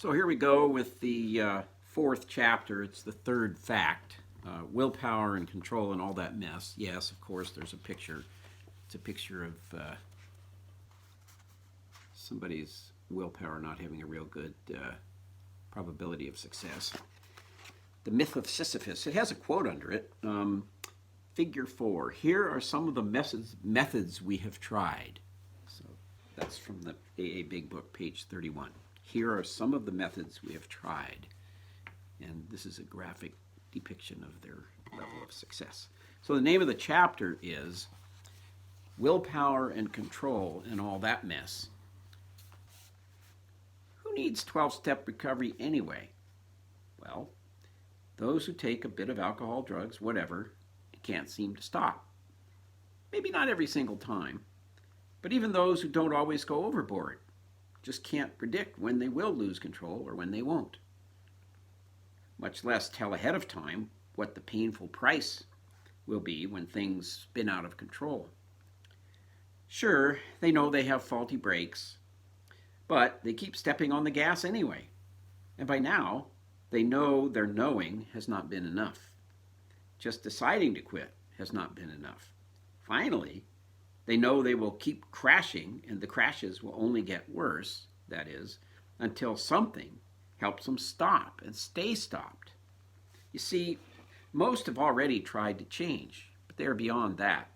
So here we go with the fourth chapter. It's the third fact. Willpower and control and all that mess. Yes, of course, there's a picture. It's a picture of somebody's willpower not having a real good probability of success. The myth of Sisyphus. It has a quote under it. Figure 4. Here are some of the methods we have tried. So that's from the AA Big Book, page 31. Here are some of the methods we have tried. And this is a graphic depiction of their level of success. So the name of the chapter is Willpower and Control and All That Mess. Who needs 12-step recovery anyway? Well, those who take a bit of alcohol, drugs, whatever, can't seem to stop. Maybe not every single time, but even those who don't always go overboard just can't predict when they will lose control or when they won't. Much less tell ahead of time what the painful price will be when things spin out of control. Sure, they know they have faulty brakes, but they keep stepping on the gas anyway. And by now, they know their knowing has not been enough. Just deciding to quit has not been enough. Finally, they know they will keep crashing, and the crashes will only get worse, that is, until something helps them stop and stay stopped. You see, most have already tried to change, but they are beyond that.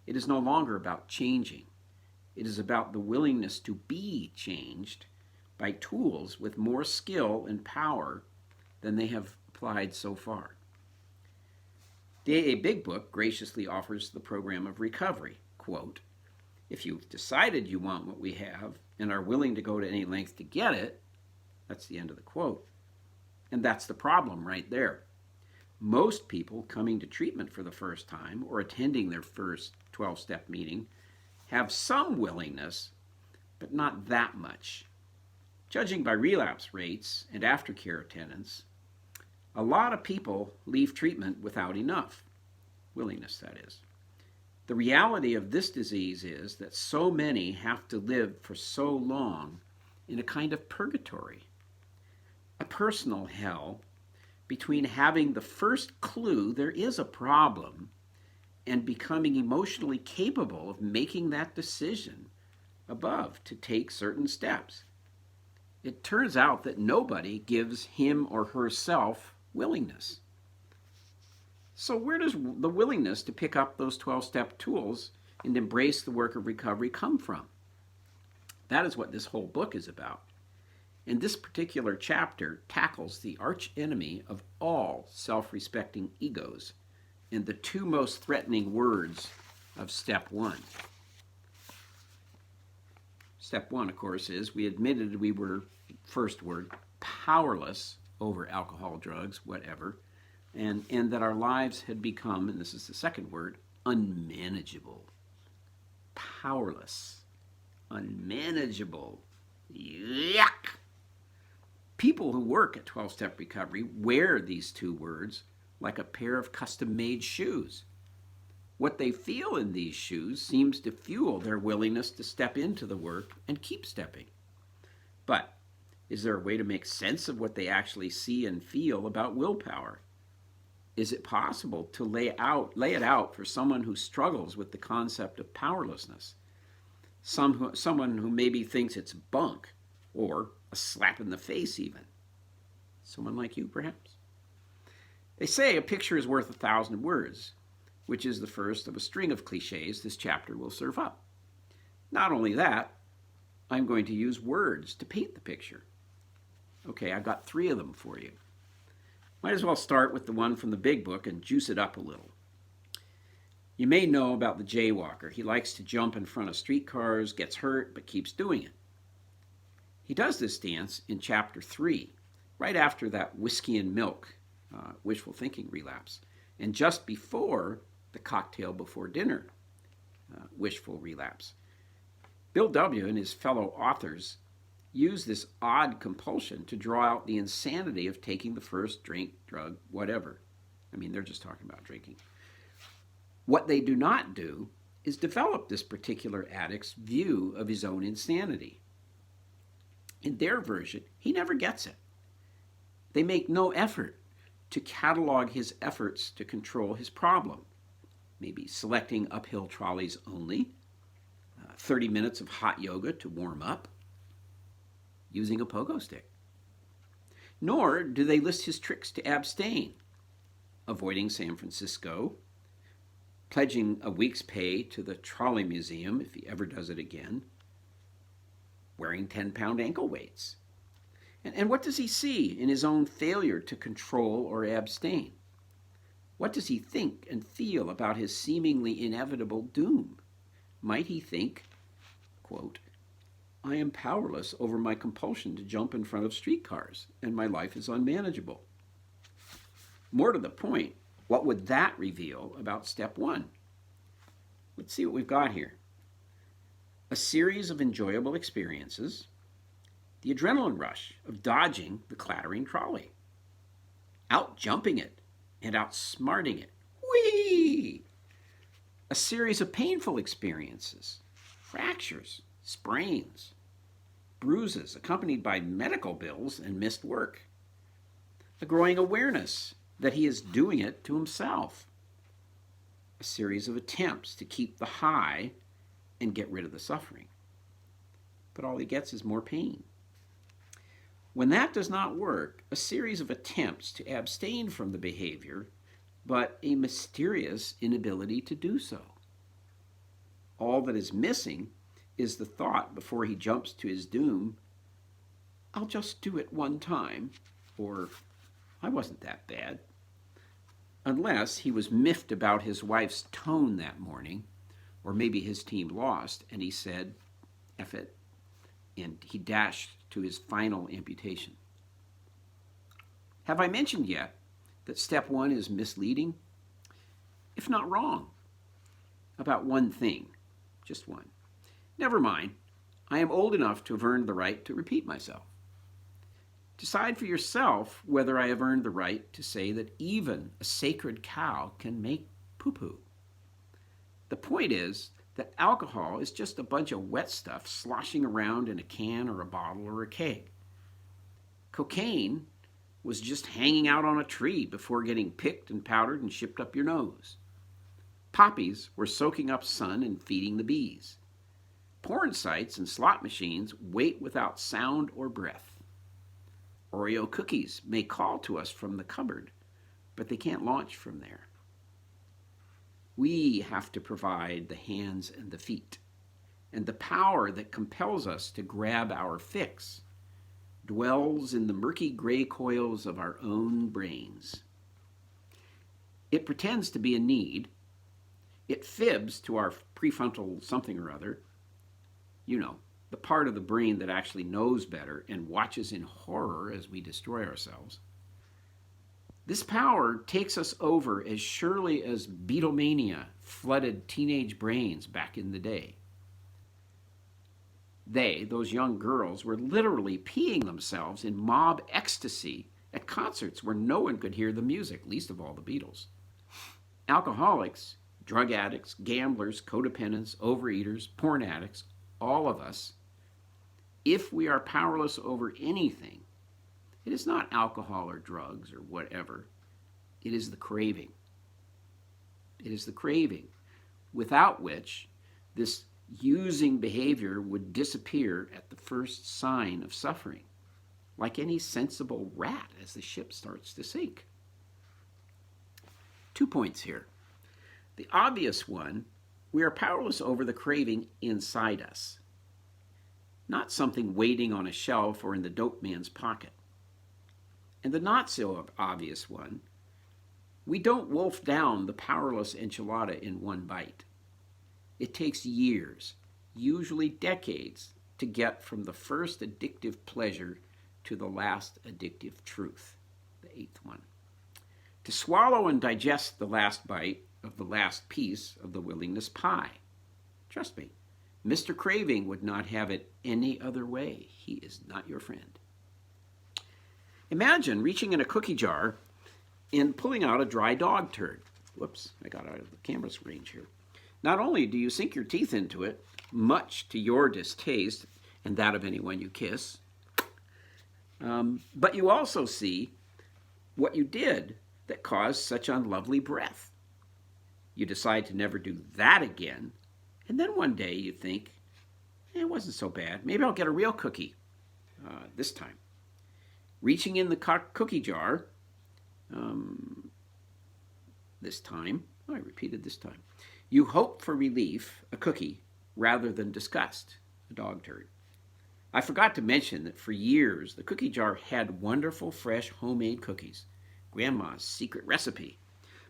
It is no longer about changing. It is about the willingness to be changed by tools with more skill and power than they have applied so far. The AA Big Book graciously offers the program of recovery. Quote, if you've decided you want what we have and are willing to go to any length to get it, that's the end of the quote. And that's the problem right there. Most people coming to treatment for the first time or attending their first 12-step meeting have some willingness, but not that much. Judging by relapse rates and aftercare attendance, a lot of people leave treatment without enough willingness, that is. The reality of this disease is that so many have to live for so long in a kind of purgatory, a personal hell between having the first clue there is a problem and becoming emotionally capable of making that decision above to take certain steps. It turns out that nobody gives him or herself willingness. So where does the willingness to pick up those 12-step tools and embrace the work of recovery come from? That is what this whole book is about. And this particular chapter tackles the archenemy of all self-respecting egos and the two most threatening words of step 1. Step 1, of course, is we admitted we were, first word, powerless over alcohol, drugs, whatever, and that our lives had become, and this is the second word, unmanageable. Powerless. Unmanageable. Yuck! People who work at 12-step recovery wear these two words like a pair of custom-made shoes. What they feel in these shoes seems to fuel their willingness to step into the work and keep stepping. But is there a way to make sense of what they actually see and feel about willpower? Is it possible to lay it out for someone who struggles with the concept of powerlessness? Someone who maybe thinks it's bunk or a slap in the face even. Someone like you, perhaps? They say a picture is worth 1,000 words, which is the first of a string of cliches this chapter will serve up. Not only that, I'm going to use words to paint the picture. Okay, I've got 3 of them for you. Might as well start with the one from the Big Book and juice it up a little. You may know about the jaywalker. He likes to jump in front of streetcars, gets hurt, but keeps doing it. He does this dance in chapter 3, right after that whiskey and milk, wishful thinking relapse, and just before the cocktail before dinner, wishful relapse. Bill W. and his fellow authors use this odd compulsion to draw out the insanity of taking the first drink, drug, whatever. I mean, they're just talking about drinking. What they do not do is develop this particular addict's view of his own insanity. In their version, he never gets it. They make no effort to catalog his efforts to control his problem. Maybe selecting uphill trolleys only, 30 minutes of hot yoga to warm up, using a pogo stick. Nor do they list his tricks to abstain, avoiding San Francisco, pledging a week's pay to the trolley museum if he ever does it again, wearing 10-pound ankle weights. And what does he see in his own failure to control or abstain? What does he think and feel about his seemingly inevitable doom? Might he think, quote, I am powerless over my compulsion to jump in front of streetcars, and my life is unmanageable. More to the point, what would that reveal about step one? Let's see what we've got here. A series of enjoyable experiences, the adrenaline rush of dodging the clattering trolley, out jumping it and outsmarting it. Whee! A series of painful experiences, fractures, sprains, bruises accompanied by medical bills and missed work. A growing awareness that he is doing it to himself. A series of attempts to keep the high and get rid of the suffering. But all he gets is more pain. When that does not work, a series of attempts to abstain from the behavior, but a mysterious inability to do so. All that is missing is the thought before he jumps to his doom, I'll just do it one time, or I wasn't that bad. Unless he was miffed about his wife's tone that morning, or maybe his team lost, and he said, F it, and he dashed to his final amputation. Have I mentioned yet that step one is misleading? If not wrong, about one thing, just one. Never mind, I am old enough to have earned the right to repeat myself. Decide for yourself whether I have earned the right to say that even a sacred cow can make poo-poo. The point is that alcohol is just a bunch of wet stuff sloshing around in a can or a bottle or a keg. Cocaine was just hanging out on a tree before getting picked and powdered and shipped up your nose. Poppies were soaking up sun and feeding the bees. Porn sites and slot machines wait without sound or breath. Oreo cookies may call to us from the cupboard, but they can't launch from there. We have to provide the hands and the feet, and the power that compels us to grab our fix dwells in the murky gray coils of our own brains. It pretends to be a need. It fibs to our prefrontal something or other, you know, the part of the brain that actually knows better and watches in horror as we destroy ourselves. This power takes us over as surely as Beatlemania flooded teenage brains back in the day. They, those young girls, were literally peeing themselves in mob ecstasy at concerts where no one could hear the music, least of all the Beatles. Alcoholics, drug addicts, gamblers, codependents, overeaters, porn addicts, all of us, if we are powerless over anything, it is not alcohol or drugs or whatever. It is the craving. It is the craving, without which this using behavior would disappear at the first sign of suffering, like any sensible rat as the ship starts to sink. 2 points here. The obvious one, we are powerless over the craving inside us, not something waiting on a shelf or in the dope man's pocket. And the not so obvious one, we don't wolf down the powerless enchilada in one bite. It takes years, usually decades, to get from the first addictive pleasure to the last addictive truth, the 8th one. To swallow and digest the last bite of the last piece of the willingness pie. Trust me, Mr. Craving would not have it any other way. He is not your friend. Imagine reaching in a cookie jar and pulling out a dry dog turd. Whoops, I got out of the camera's range here. Not only do you sink your teeth into it, much to your distaste and that of anyone you kiss, But you also see what you did that caused such unlovely breath. You decide to never do that again, and then one day you think, it wasn't so bad. Maybe I'll get a real cookie this time. Reaching in the cookie jar, this time, I repeated this time, you hope for relief, a cookie, rather than disgust, a dog turd. I forgot to mention that for years the cookie jar had wonderful fresh homemade cookies, Grandma's secret recipe.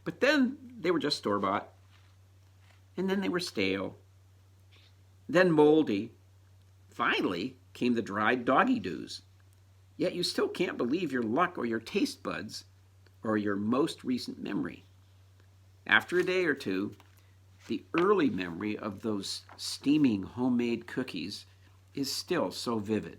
But then they were just store-bought, and then they were stale, then moldy. Finally came the dried doggy doos. Yet you still can't believe your luck or your taste buds or your most recent memory. After a day or two, the early memory of those steaming homemade cookies is still so vivid.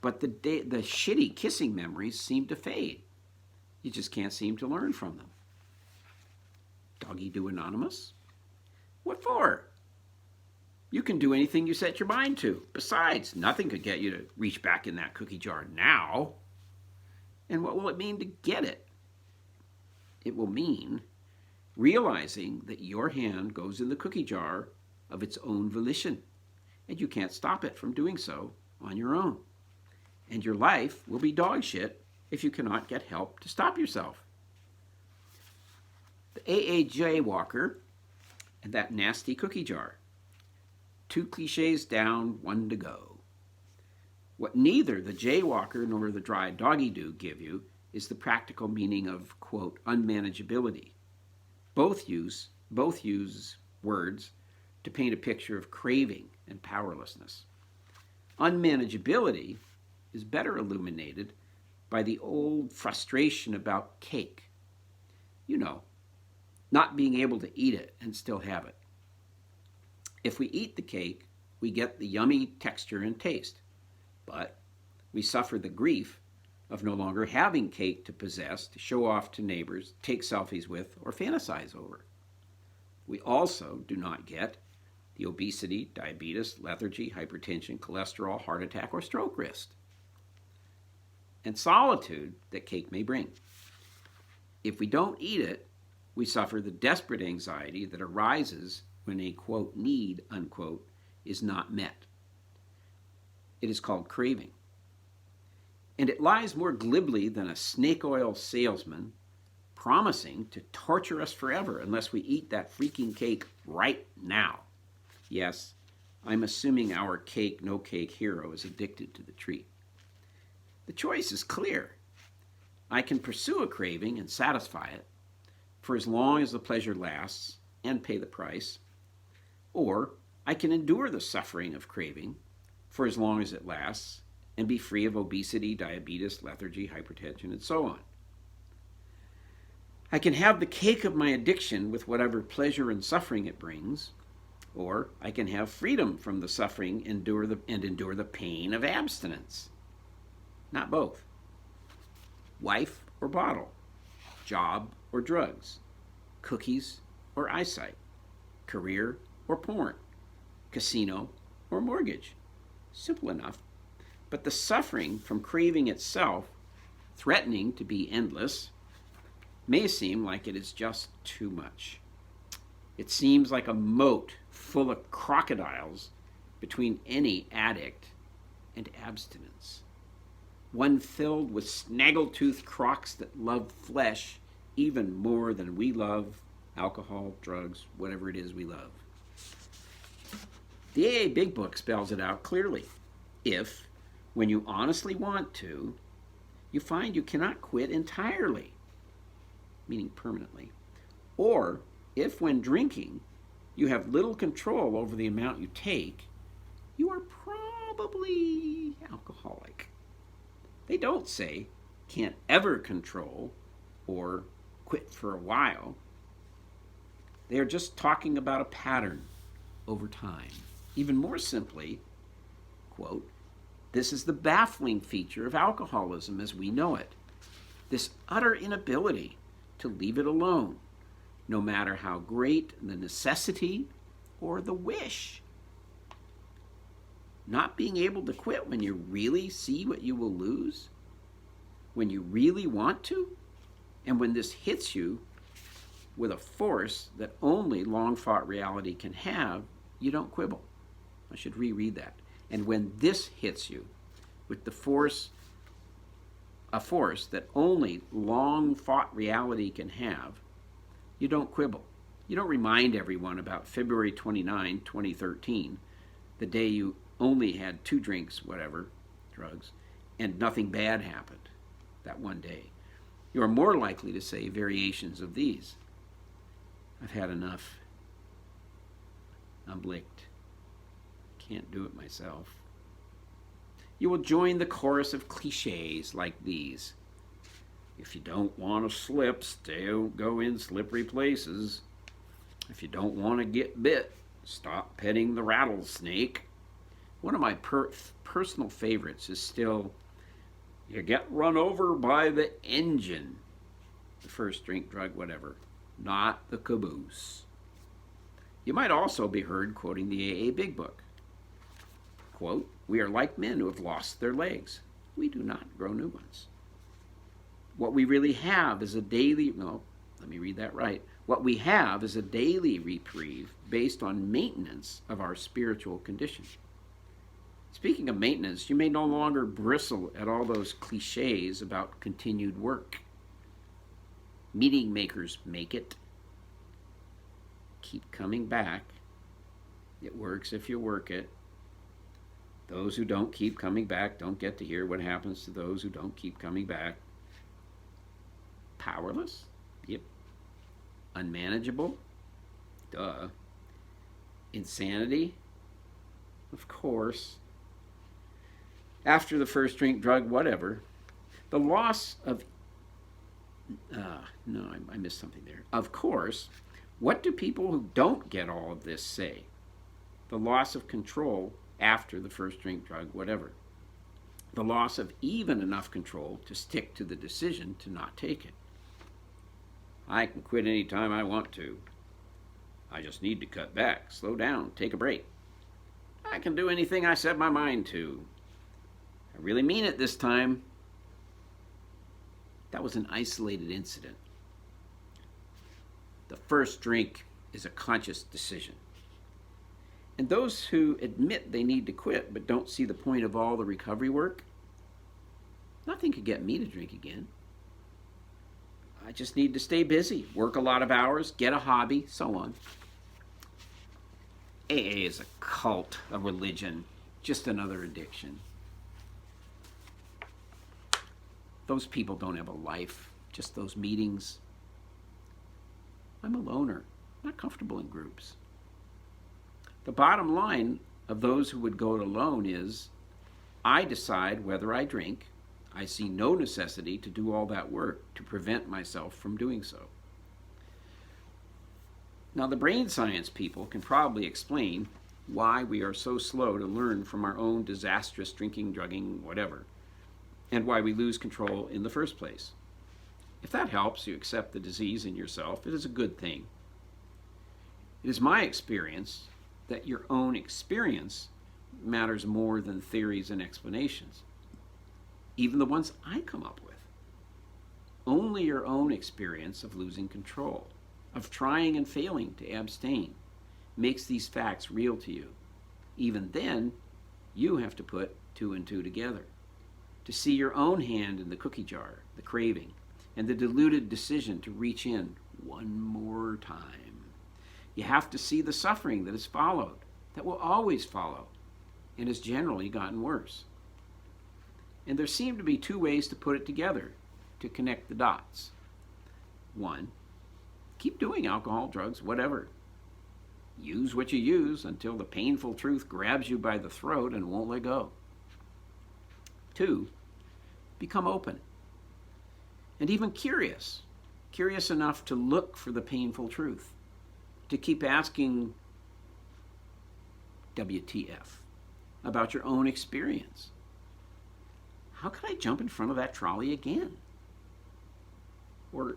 But the shitty kissing memories seem to fade. You just can't seem to learn from them. Doggy Doo Anonymous? What for? You can do anything you set your mind to. Besides, nothing could get you to reach back in that cookie jar now. And what will it mean to get it? It will mean realizing that your hand goes in the cookie jar of its own volition, and you can't stop it from doing so on your own. And your life will be dog shit if you cannot get help to stop yourself. The AA jaywalker and that nasty cookie jar. 2 cliches down, 1 to go. What neither the jaywalker nor the dry doggy do give you is the practical meaning of, quote, unmanageability. Both use words to paint a picture of craving and powerlessness. Unmanageability is better illuminated by the old frustration about cake. You know, not being able to eat it and still have it. If we eat the cake, we get the yummy texture and taste, but we suffer the grief of no longer having cake to possess, to show off to neighbors, take selfies with, or fantasize over. We also do not get the obesity, diabetes, lethargy, hypertension, cholesterol, heart attack, or stroke risk, and solitude that cake may bring. If we don't eat it, we suffer the desperate anxiety that arises when a, quote, need, unquote, is not met. It is called craving. And it lies more glibly than a snake oil salesman promising to torture us forever unless we eat that freaking cake right now. Yes, I'm assuming our cake, no cake hero is addicted to the treat. The choice is clear. I can pursue a craving and satisfy it for as long as the pleasure lasts and pay the price, or I can endure the suffering of craving for as long as it lasts and be free of obesity, diabetes, lethargy, hypertension, and so on. I can have the cake of my addiction with whatever pleasure and suffering it brings, or I can have freedom from the suffering and endure the pain of abstinence. Not both. Wife or bottle, job or drugs, cookies or eyesight, career or porn, casino or mortgage. Simple enough. But the suffering from craving itself, threatening to be endless, may seem like it is just too much. It seems like a moat full of crocodiles between any addict and abstinence. One filled with snaggletooth crocs that love flesh even more than we love alcohol, drugs, whatever it is we love. The AA Big Book spells it out clearly. If, when you honestly want to, you find you cannot quit entirely, meaning permanently, or if when drinking you have little control over the amount you take, you are probably alcoholic. They don't say can't ever control or quit for a while. They are just talking about a pattern over time. Even more simply, quote, this is the baffling feature of alcoholism as we know it. This utter inability to leave it alone, no matter how great the necessity or the wish. Not being able to quit when you really see what you will lose? When you really want to? And when this hits you with a force that only long-fought reality can have, you don't quibble. I should reread that. And when this hits you with the force, a force that only long-fought reality can have, you don't quibble. You don't remind everyone about February 29, 2013, the day you only had 2 drinks, whatever, drugs, and nothing bad happened that one day. You are more likely to say variations of these. I've had enough. I'm licked. Can't do it myself. You will join the chorus of cliches like these. If you don't want to slip, go in slippery places. If you don't want to get bit, stop petting the rattlesnake. One of my personal favorites is still, you get run over by the engine. The first drink, drug, whatever, not the caboose. You might also be heard quoting the AA Big Book. Quote, we are like men who have lost their legs. We do not grow new ones. What we really have is a daily, no, let me read that right. What we have is a daily reprieve based on maintenance of our spiritual condition. Speaking of maintenance, you may no longer bristle at all those cliches about continued work. Meeting makers make it. Keep coming back. It works if you work it. Those who don't keep coming back don't get to hear what happens to those who don't keep coming back. Powerless? Yep. Unmanageable? Duh. Insanity? Of course. After the first drink, drug, whatever. The loss of... I missed something there. Of course. What do people who don't get all of this say? The loss of control after the first drink, drug, whatever. The loss of even enough control to stick to the decision to not take it. I can quit any time I want to. I just need to cut back, slow down, take a break. I can do anything I set my mind to. I really mean it this time. That was an isolated incident. The first drink is a conscious decision. And those who admit they need to quit but don't see the point of all the recovery work, nothing could get me to drink again. I just need to stay busy, work a lot of hours, get a hobby, so on. AA is a cult, a religion, just another addiction. Those people don't have a life, just those meetings. I'm a loner, not comfortable in groups. The bottom line of those who would go it alone is, I decide whether I drink. I see no necessity to do all that work to prevent myself from doing so. Now, the brain science people can probably explain why we are so slow to learn from our own disastrous drinking, drugging, whatever, and why we lose control in the first place. If that helps you accept the disease in yourself, it is a good thing. It is my experience that your own experience matters more than theories and explanations, even the ones I come up with. Only your own experience of losing control, of trying and failing to abstain, makes these facts real to you. Even then, you have to put 2 and 2 together, to see your own hand in the cookie jar, the craving, and the deluded decision to reach in one more time. You have to see the suffering that has followed, that will always follow, and has generally gotten worse. And there seem to be 2 ways to put it together, to connect the dots. 1, keep doing alcohol, drugs, whatever. Use what you use until the painful truth grabs you by the throat and won't let go. 2, become open and even curious enough to look for the painful truth, to keep asking WTF about your own experience. How could I jump in front of that trolley again? Or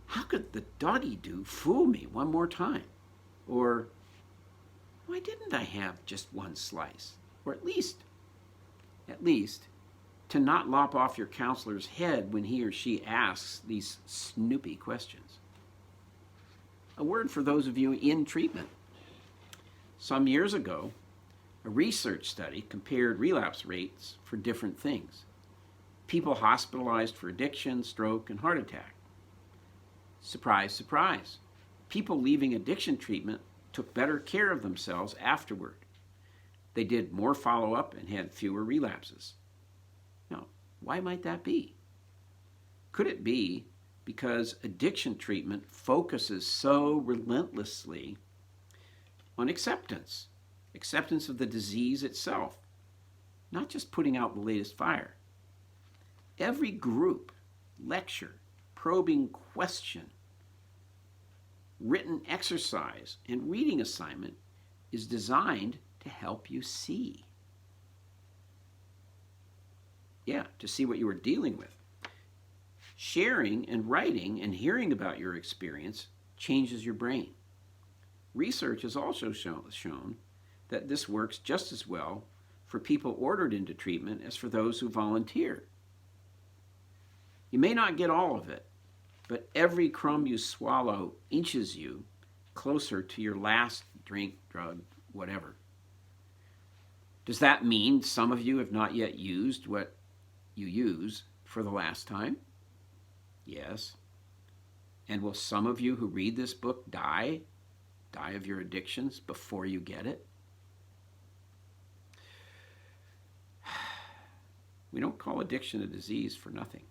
how could the doggy do fool me one more time? Or why didn't I have just one slice? Or at least, to not lop off your counselor's head when he or she asks these snoopy questions. A word for those of you in treatment. Some years ago, a research study compared relapse rates for different things. People hospitalized for addiction, stroke, and heart attack. Surprise, surprise. People leaving addiction treatment took better care of themselves afterward. They did more follow-up and had fewer relapses. Now, why might that be? Could it be because addiction treatment focuses so relentlessly on acceptance of the disease itself, not just putting out the latest fire? Every group, lecture, probing question, written exercise, and reading assignment is designed to help you see. Yeah, to see what you were dealing with. Sharing and writing and hearing about your experience changes your brain. Research has also shown that this works just as well for people ordered into treatment as for those who volunteer. You may not get all of it, but every crumb you swallow inches you closer to your last drink, drug, whatever. Does that mean some of you have not yet used what you use for the last time? Yes. And will some of you who read this book die of your addictions before you get it? We don't call addiction a disease for nothing.